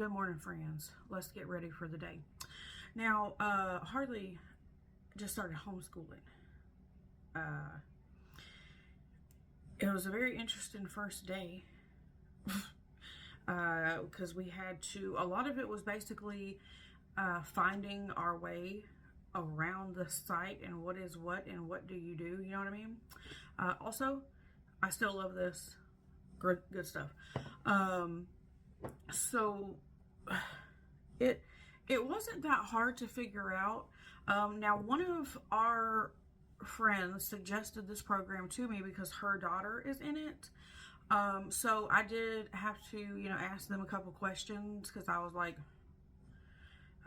Good morning, friends. Let's get ready for the day. Now, Harley just started homeschooling. It was a very interesting first day because we had to, a lot of it was basically finding our way around the site and what is what and what do you do, you know what I mean? Also, I still love this. Good stuff. So it wasn't that hard to figure out. Now, one of our friends suggested this program to me because her daughter is in it. So I did have to, ask them a couple questions because I was like,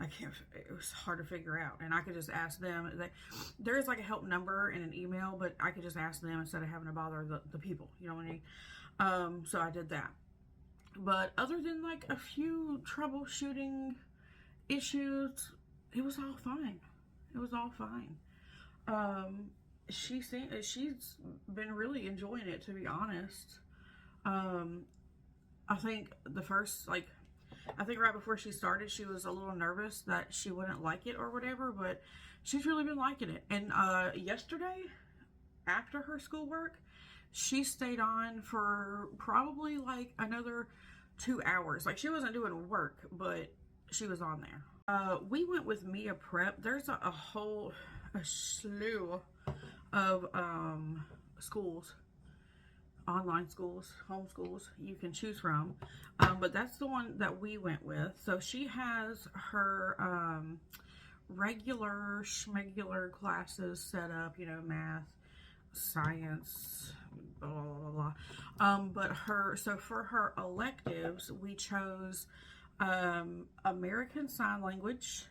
it was hard to figure out. And I could just ask them. There is like a help number and an email, but I could just ask them instead of having to bother the people, you know what I mean? So I did that. But other than like a few troubleshooting issues, it was all fine. It was all fine. She's been really enjoying it, to be honest. I think I think right before she started, she was a little nervous that she wouldn't like it or whatever, but she's really been liking it. And yesterday, after her schoolwork, she stayed on for probably like another 2 hours. Like, she wasn't doing work, but she was on there. We went with Mia Prep. There's a slew of schools, online schools, home schools you can choose from. But that's the one that we went with. So she has her regular schmegular classes set up, math, science, blah, blah, blah, blah. But for her electives, we chose American Sign Language,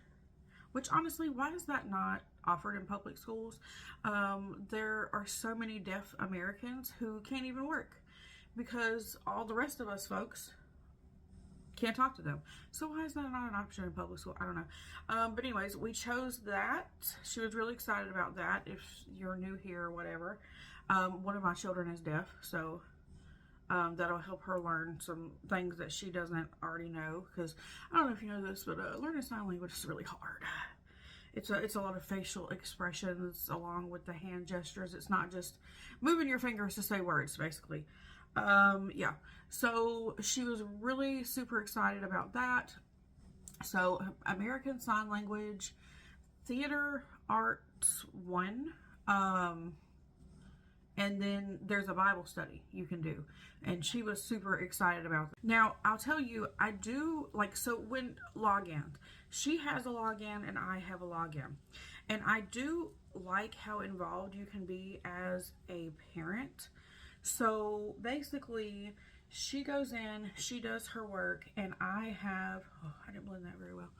which honestly, why is that not offered in public schools? There are so many deaf Americans who can't even work because all the rest of us folks can't talk to them. So why is that not an option in public school? I don't know. But anyways, we chose that. She was really excited about that. If you're new here or whatever, one of my children is deaf, so that'll help her learn some things that she doesn't already know. Because I don't know if you know this, but learning sign language is really hard. It's a lot of facial expressions along with the hand gestures. It's not just moving your fingers to say words, basically. Yeah. So she was really super excited about that. So American Sign Language, Theater Arts 1, and then there's a Bible study you can do. And she was super excited about that. Now, I'll tell you, I do when login, she has a login and I have a login. And I do like how involved you can be as a parent. So basically, she goes in, she does her work, and I didn't blend that very well.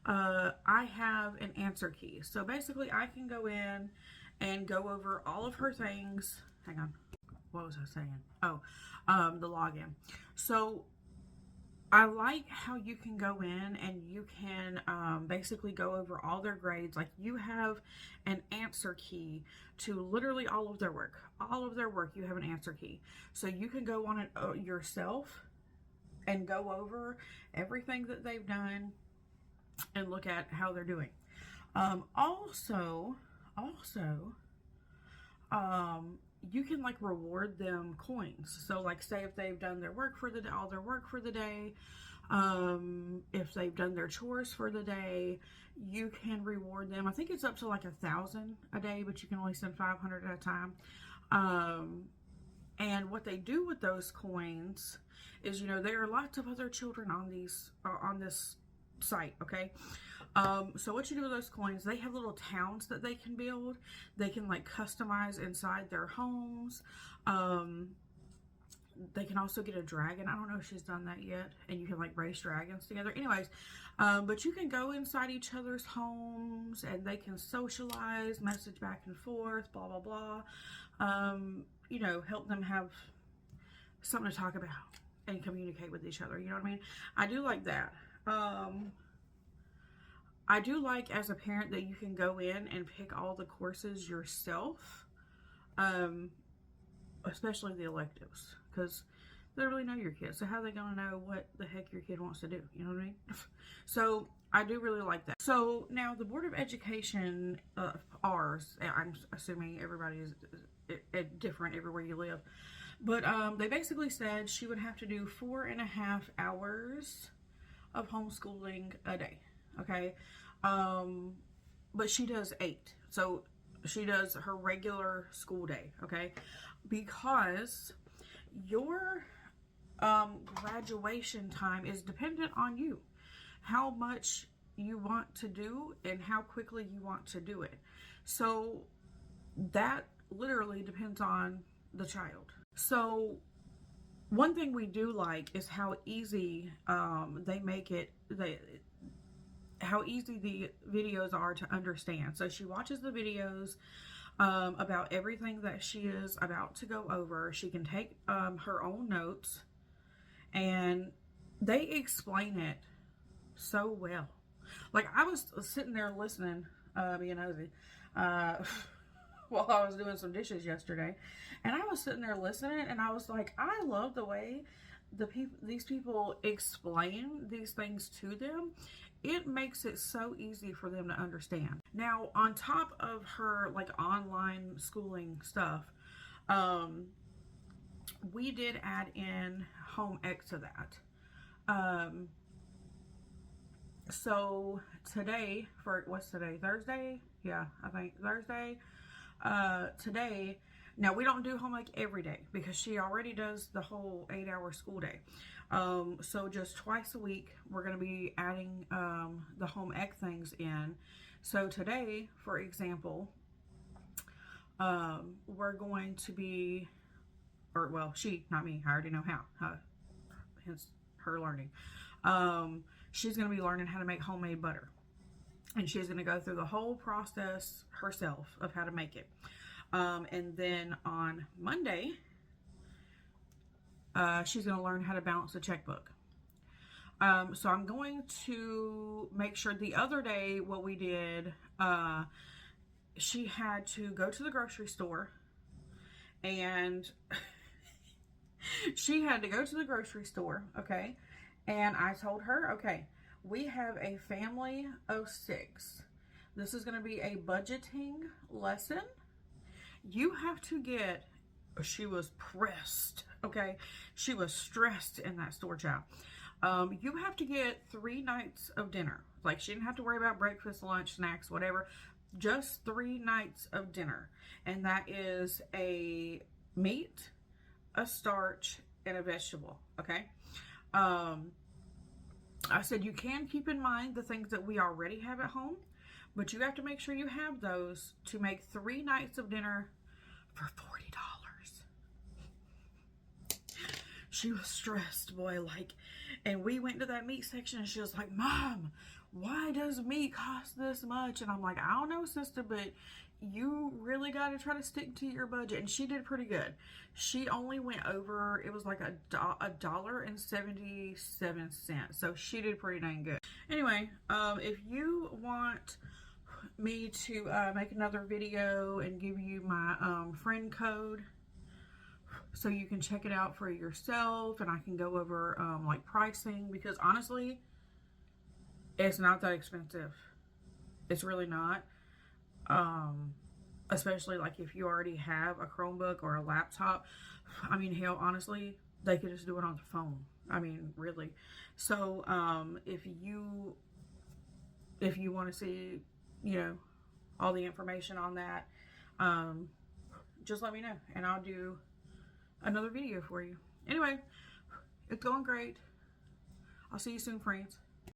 I have an answer key. So basically, I can go in and go over all of her things. Hang on. What was I saying? Oh, the login. So I like how you can go in and you can basically go over all their grades. Like, you have an answer key to literally all of their work. All of their work, you have an answer key. So you can go on it yourself and go over everything that they've done and look at how they're doing. Also, you can reward them coins. So say if they've done their work for the day, all their work for the day, if they've done their chores for the day, you can reward them. I think it's up to 1,000 a day, but you can only send 500 at a time. And what they do with those coins is, there are lots of other children on this site, okay? So what you do with those coins, they have little towns that they can build. They can customize inside their homes. They can also get a dragon. I don't know if she's done that yet. And you can race dragons together. Anyways, but you can go inside each other's homes and they can socialize, message back and forth, blah, blah, blah. Help them have something to talk about and communicate with each other. You know what I mean? I do like that. I do like, as a parent, that you can go in and pick all the courses yourself, especially the electives, because literally know your kid. So how are they going to know what the heck your kid wants to do? You know what I mean? So I do really like that. So now the Board of Education, ours, I'm assuming everybody is different everywhere you live. But they basically said she would have to do 4.5 hours of homeschooling a day. Okay. But she does 8. So she does her regular school day. Okay. Because your graduation time is dependent on you. How much you want to do and how quickly you want to do it. So that literally depends on the child. So one thing we do like is how easy they make it, how easy the videos are to understand. So she watches the videos about everything that she is about to go over. She can take her own notes, and they explain it so well. Like, I was sitting there listening, being nosy, while I was doing some dishes yesterday, and I was sitting there listening, and I was like, I love the way these people explain these things to them. It makes it so easy for them to understand. Now, on top of her like online schooling stuff, we did add in home ec to that. So today, for what's today? Thursday? Yeah, I think Thursday. Today, now we don't do home ec every day because she already does the whole 8-hour school day. So just twice a week, we're going to be adding the home ec things in. So today, for example, we're going to be, or well, she, not me, I already know how, hence her learning. She's going to be learning how to make homemade butter. And she's going to go through the whole process herself of how to make it. And then on Monday, she's going to learn how to balance a checkbook. So I'm going to make sure the other day what we did, she had to go to the grocery store, and she had to go to the grocery store, okay? And I told her, okay, we have a family of 6. This is going to be a budgeting lesson. You have to get, she was pressed, okay? She was stressed in that store, child. You have to get 3 nights of dinner. Like, she didn't have to worry about breakfast, lunch, snacks, whatever. Just 3 nights of dinner. And that is a meat, a starch, and a vegetable, okay? I said you can keep in mind the things that we already have at home, but you have to make sure you have those to make 3 nights of dinner for $40. She was stressed, boy, like, and we went to that meat section and she was like, Mom, why does meat cost this much? And I'm like, I don't know, sister, but you really got to try to stick to your budget. And she did pretty good. She only went over, it was like $1.77. So she did pretty dang good. Anyway, if you want me to make another video and give you my friend code so you can check it out for yourself, and I can go over like pricing, because honestly, it's not that expensive. It's really not. Especially like if you already have a Chromebook or a laptop. I mean, hell, honestly, they could just do it on the phone. I mean, really. So, if you want to see, you know, all the information on that, just let me know, and I'll do another video for you. Anyway, it's going great. I'll see you soon, friends.